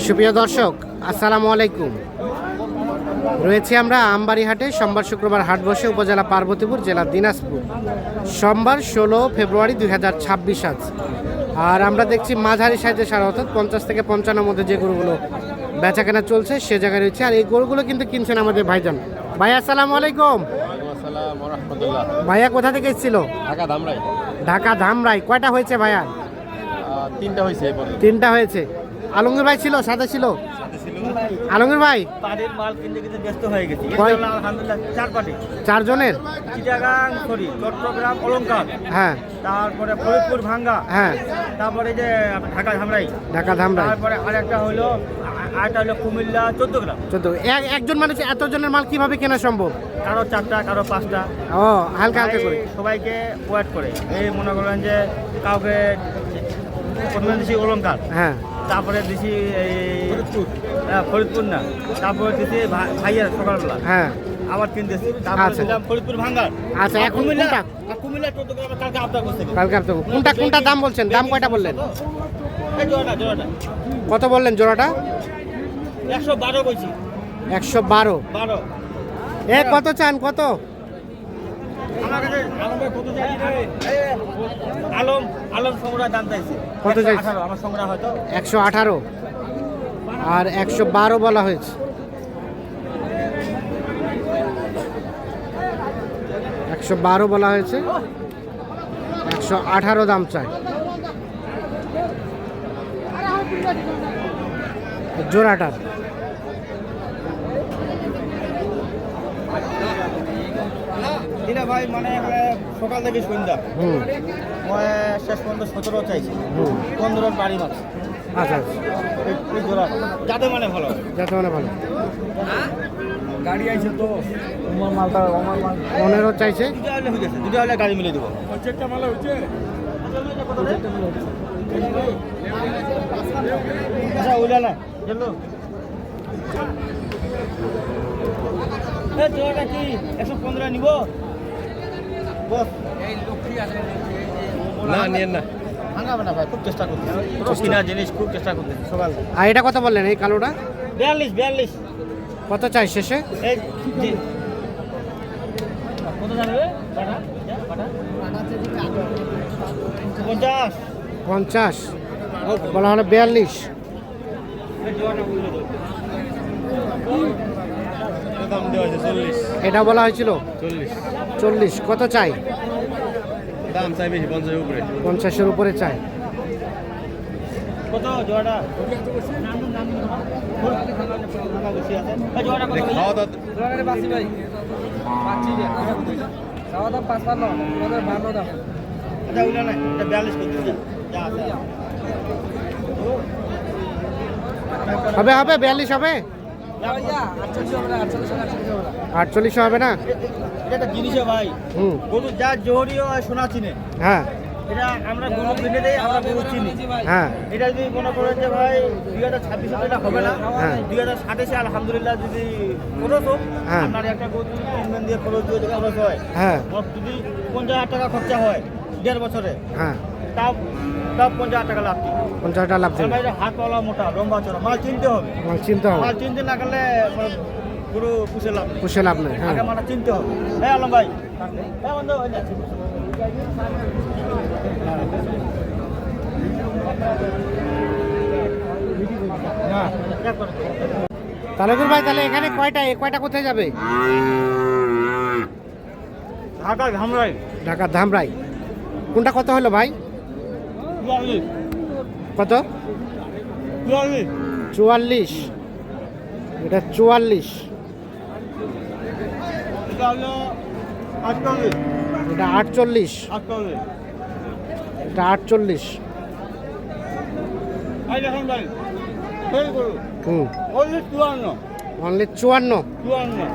সুপ্রিয় দর্শক, আসসালামু আলাইকুম। রয়েছি আমরা আমবাড়ি হাটে। সোমবার শুক্রবার হাট বসে উপজেলা পার্বতীপুর, জেলা দিনাজপুর। সোমবার 16 ফেব্রুয়ারি 2026 আজ। আর আমরা দেখছি মাঝারি সাইজের সার, অর্থাৎ 50 থেকে 55 মধ্যে যে গরুগুলো বেচা কেনা চলছে সে জায়গায় রয়েছে। আর এই গরুগুলো কিন্তু কিনছেন আমাদের ভাইজান। ভাই আসসালামু আলাইকুম। ভাইয়া কোথা থেকে এসেছিল? ঢাকা ধামরাই। ঢাকা ধামরাই। কয়টা হয়েছে ভাইয়া? তিনটা হয়েছে। আলমগীর ভাই ছিল, সাথে ছিল আলমগীর ভাই। পাটির মাল কিনতে কিনতে ব্যস্ত হয়ে গেছি। আলহামদুলিল্লাহ 4 পাটি, 4 জনের। চিটাগাং সরি চট্টগ্রাম অলংকার, হ্যাঁ, তারপরে ফরিদপুর ভাঙ্গা, হ্যাঁ, তারপরে যে ঢাকা ধামরাই, ঢাকা ধামরাই। তারপরে আরেকটা হলো কুমিল্লা 14 গ্রাম। 14। একজন মানুষ এত জনের মাল কিভাবে কেনা সম্ভব? কারো 4টা, কারো 5টা। ও, হালকা হালকা করে সবাইকে ওয়েট করে। এই মনে করেন যে কাউকে প্রথমে দিছি অলংকার, হ্যাঁ, তারপরে দিছি এই ফরিদপুর না, তারপরে দিছি ভাইয়ার সকালবেলা, হ্যাঁ, আবার কিনতেছি, তারপরে আচ্ছা। দিলাম ফরিদপুর ভাঙ্গার। আচ্ছা, এখন কোনটা? কুমিল্লা 14 গ্রাম কালকে আপনার কাছ থেকে। কালকে আপনার কোনটা দাম বলছেন? দাম কয়টা বললেন? এই জোড়াটা কত বললেন জোড়াটা? 112 কইছি। 112। 12 এ কত চান? কত? আমার কাছে আলম ভাই কত চাই রে? আলম সংগ্রহ দাম চাইছে কত চাইছে? 118। আমার সংগ্রহ হয়তো 118 আর 112 বলা হয়েছে। 112 বলা হয়েছে, 118 দাম চাই জোড়াটার। দিনা ভাই মানে সকাল থেকে সন্ধ্যা শেষ পর্যন্ত 17 চাইছি, 15 বাড়ি মাছ। আচ্ছা, আচ্ছা, এই জোড়া যাতে মানে ভালো, যাতে মানে ভালো। গাড়ি আইছে তো আমার মালটা, আমার মাল 15 চাইছে। দুটো হলে গাড়ি মিলে দেবো। আচ্ছা ওইটা না চলো। জোড়াটা কি 115 নিব? না নিয়েন না, ভাঙাবে না ভাই, খুব চেষ্টা করতেছি, কিনা জিনিস খুব চেষ্টা করতেছি সকাল। আর এটা কত বললেন এই কালোটা? 42। কত চাই শেষে? এই জি কত জানবে? বাটা বাটা 50। 50 বলা হলো 42। এই জোড়াটা বলে দাও। দাম দেওয়া হয়েছে 40। এটা বলা হয়েছিল 40। কত চাই? দাম চাই বেশি, 50 উপরে। 50-এর উপরে চাই। কত জোড়াটা? জোড়াটা কত? খাওয়া দাওয়া জোড়াটা বাসি ভাই, বাসি খাওয়া দাম 55, কত 52 দাম। এটা ওইটা না, এটা 42 করে দিচ্ছি। যা আছে হবে 42 হবে। 48 হবে না? এটা জিনিস ভাই, হুম, গরু যা জোহরিও সোনা চিনে। হ্যাঁ, এটা আমরা গরু কিনে দেই, আমরা গরু চিনি। হ্যাঁ, এটা যদি মনে করেন যে ভাই 2026 এটা হবে না, হ্যাঁ। 2027 আলহামদুলিল্লাহ যদি খরচ হোক, হ্যাঁ। আপনার একটা গরু কিনবেন দিয়ে খরচ দিয়ে যদি খরচ হয়, হ্যাঁ, যদি 50,000 টাকা খরচা হয় 1.5 বছরে, হ্যাঁ, তাও 50,000 টাকা লাভ। 50টা লাভ দেবে। ভাই হাতওয়ালা মোটা লম্বা চড়া মাল চিনতে হবে। আমার চিন্তা হবে, মাল চিনতে না গেলে গরু পুষে লাভ নেই। পুষে লাভ নেই। হ্যাঁ, আগে মালটা চিনতে হবে। হ্যাঁ আলম ভাই, হ্যাঁ বন্ধু ওই যাচ্ছি। তালেকুর ভাই, তাহলে এখানে কয়টা কোথায় যাবে? ঢাকা ধামরাই। ঢাকা ধামরাই। কোনটা কত হলো ভাই? 44। কত? 44। 44। এটা 44। এটা হলো 48। এটা 48। 48। এটা 48। এই দেখুন ভাই, ফেল করুন। হুম, only 54। অনলি 54। 54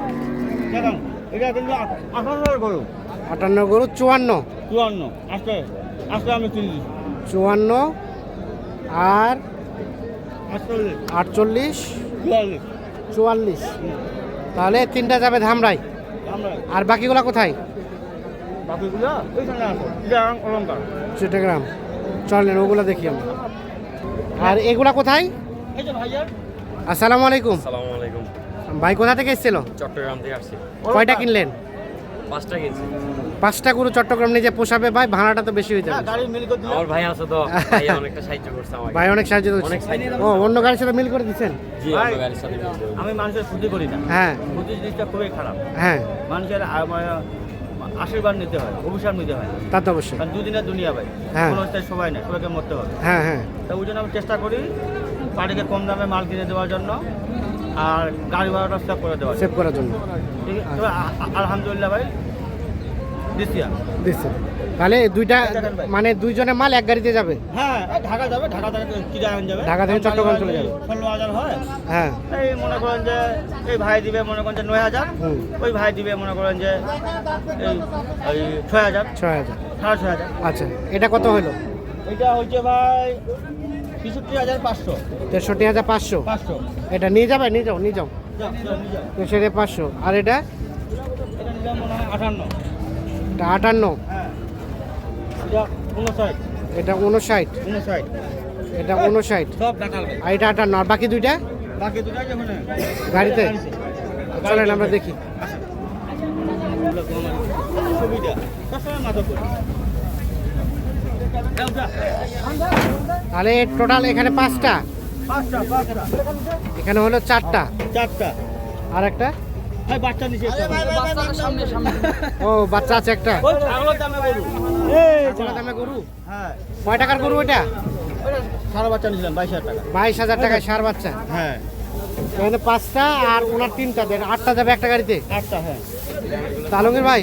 দেখুন, এটা কিন্তু 58 গরু। 58 গরু 54। 54 আজকে আমি কিনছি 54 আর 48। 48 44। 44। তাহলে 3টা যাবে ধামরাই। আমরা আর বাকিগুলা কোথায়? বাকিগুলো ওইখানে আছে, চিটাগাং অলংকার। চিটাগ্রাম। চলেন ওগুলো দেখি আমরা। আর এগুলা কোথায়? এই যে ভাইজান আসসালামু আলাইকুম। আসসালামু আলাইকুম। ভাই কোথা থেকে এসেছিল? চট্টগ্রাম থেকে আসছি। কয়টা কিনলেন? 5টা কিনছি। 5টা গরু চট্টগ্রাম নিজে পোষাবে ভাই, ভাড়াটা তো বেশি হয়ে যাবে। গাড়ি মিল করে দিলাম। আমার ভাই আছে তো, ভাই অনেকটা সাহায্য করছে আমাকে। ভাই অনেক সাহায্য করছে। অনেক সাহায্য ও অন্য গাড়ির সাথে মিল করে দিচ্ছেন? জি, ভাই, আমার গাড়ির সাথে মিল করে। আমি মানুষের ক্ষতি করি না। হ্যাঁ ক্ষতি জিনিসটা খুবই খারাপ। হ্যাঁ, মানুষের আশীর্বাদ নিতে হয়, অভিশাপ নিতে হয়। তা তো অবশ্যই। কারণ দুদিনের দুনিয়া ভাই, হ্যাঁ। কোনো স্থায়ী সবাই না, সবাইকে মরতে হবে। হ্যাঁ হ্যাঁ, তা ওই জন্য আমি চেষ্টা করি পার্টিকে কম দামে মাল কিনে দেওয়ার জন্য, আর গাড়ি ভাড়াটা সেভ করে দেওয়ার জন্য। সেভ করার জন্য ঠিক আছে? তবে আলহামদুলিল্লাহ ভাই দিচ্ছি আমি। দিচ্ছে। তাহলে দুইটা মানে দুইজনে মাল এক গাড়িতে যাবে? হ্যাঁ, এই ঢাকা যাবে, ঢাকা থেকে চিটাগাং যাবে, ঢাকা থেকে চট্টগ্রাম চলে যাবে। 16,000 হয়। হ্যাঁ এই মনে করেন যে এই ভাই দিবে মনে করেন যে 9,000, হুম। ওই ভাই দিবে মনে করেন যে এই 6,000, 6,000। 6,500। আচ্ছা, এটা কত হলো? এটা হচ্ছে ভাই 63,500। 63,500। 500 এটা নিয়ে যাবে? নিয়ে যাও নিয়ে যাও। যাও, যাও, নিয়ে যাও। 63,500। আর এটা? এটা নিলাম মনে হয় 58। এটা 58। হ্যাঁ, এটা 59। এটা 59। 59 এটা 59। সব ঢাকাল ভাই। আর এটা 58। আর বাকি দুইটা বাকি দুটো যখন গাড়িতে? চলেন আমরা দেখি। সুবিধা সবসময় মাথা করি। তাহলে টোটাল এখানে 5টা, পাঁচটা এখানে হলো 4টা। 4টা। আর একটা? ভাই বাচ্চা নিচে সামনে সামনে। ও বাচ্চা আছে একটা। ওই ছাগলের দামে গরু। ছাগলের দামে গরু? হ্যাঁ, কয় টাকার গরু এটা? ওটা সারা বাচ্চা নিয়েছিলাম 22,000 টাকা। 22,000 টাকায় সার বাচ্চা। হ্যাঁ, এখানে 5টা আর ওনার 3টা, 8টা যাবে একটা গাড়িতে। 8টা। হ্যাঁ তালুঙ্গির ভাই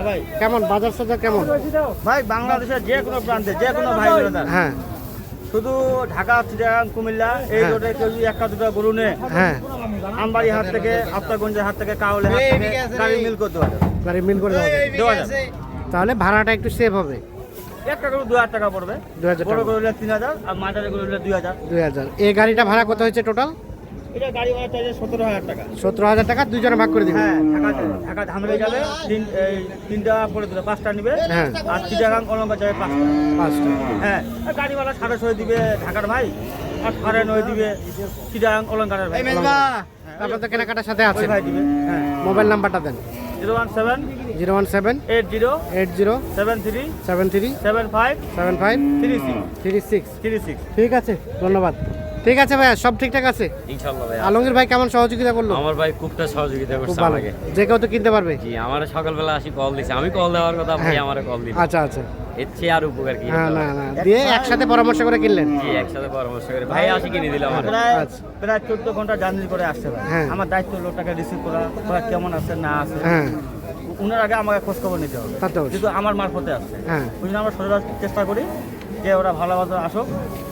ভাই, কেমন বাজার সাজার কেমন? ভাই বাংলাদেশের যে কোনো প্রান্তে যে কোনো ভাই বোনেরা, হ্যাঁ শুধু ঢাকা, চিটাগাং, কুমিল্লা এই হ্যাঁ। রোডে কেউ যদি একটা দুটো গরু নেয়, হ্যাঁ, আমবাড়ি হাট থেকে, আফতারগঞ্জের হাট থেকে, কাউলে হাট থেকে গাড়ি মিল করতে পারে, গাড়ি মিল করে দেওয়া যাবে। তাহলে ভাড়াটা একটু সেভ হবে। একটা গরু 2,000 টাকা পড়বে, 2,000 বড় টাকা। গরু হলে 3,000, আর মাঝারি গরু হলে 2,000। 2,000। এই গাড়িটা ভাড়া কত হয়েছে টোটাল? এটা গাড়ি ভাড়া চাইছে 17,000 টাকা। 17,000 টাকা, দুইজনে ভাগ করে দিবেন। হ্যাঁ, ঢাকা ধামরাই যাবে 3টা পরে দিলে 5টা নিবে, হ্যাঁ। আর চিটাগাং অলঙ্কার যাবে 5টা। 5টা। হ্যাঁ, আর গাড়ি ভাড়া 650 দিবে ঢাকার ভাই, আর 9.5 দিবে চিটাগাং অলঙ্কারের ভাই। তারপরে তো কেনাকাটার সাথে ওই আছে। ভাই দিবে। হ্যাঁ, মোবাইল নাম্বারটা দেন। 017 017 80 80 73 73 75 75 36 36। 36। ঠিক আছে, ধন্যবাদ। ঠিক আছে ভাইয়া, সব ঠিকঠাক আছে? ইনশাআল্লাহ ভাই। আলমগীর ভাই কেমন সহযোগিতা করলো? আমার ভাই খুবটা সহযোগিতা খুব করছে ভালো, আমাকে। যে কেউ তো কিনতে পারবে। জি, আমার সকালবেলা আসি কল দিছে, আমি কল দেওয়ার কথা, ভাই হ্যাঁ। আমারে কল দিল। আচ্ছা আচ্ছা। এর চেয়ে আর উপকার কি হ্যাঁ, হতে না পারে? না, দিয়ে একসাথে পরামর্শ করে কিনলেন। জি, একসাথে পরামর্শ করে ভাই আসি কিনে দিলাম আমার। প্রায় আচ্ছা। প্রায় 14 ঘন্টা জার্নি করে আসছে ভাই। হ্যাঁ। আমার দায়িত্ব লোকটাকে রিসিভ করা, ওরা কেমন আছে না আছে, হ্যাঁ, উনার আগে আমাকে খোঁজ খবর নিতে হবে, তা তো অবশ্যই। কিন্তু আমার মারফতে আসছে। হ্যাঁ। ওই জন্য আমরা সর্বদা চেষ্টা করি যে ওরা ভালোভাবে আসুক,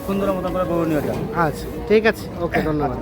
সুন্দর মতন করে গরু নিয়ে যাও। আচ্ছা ঠিক আছে, ওকে, ধন্যবাদ।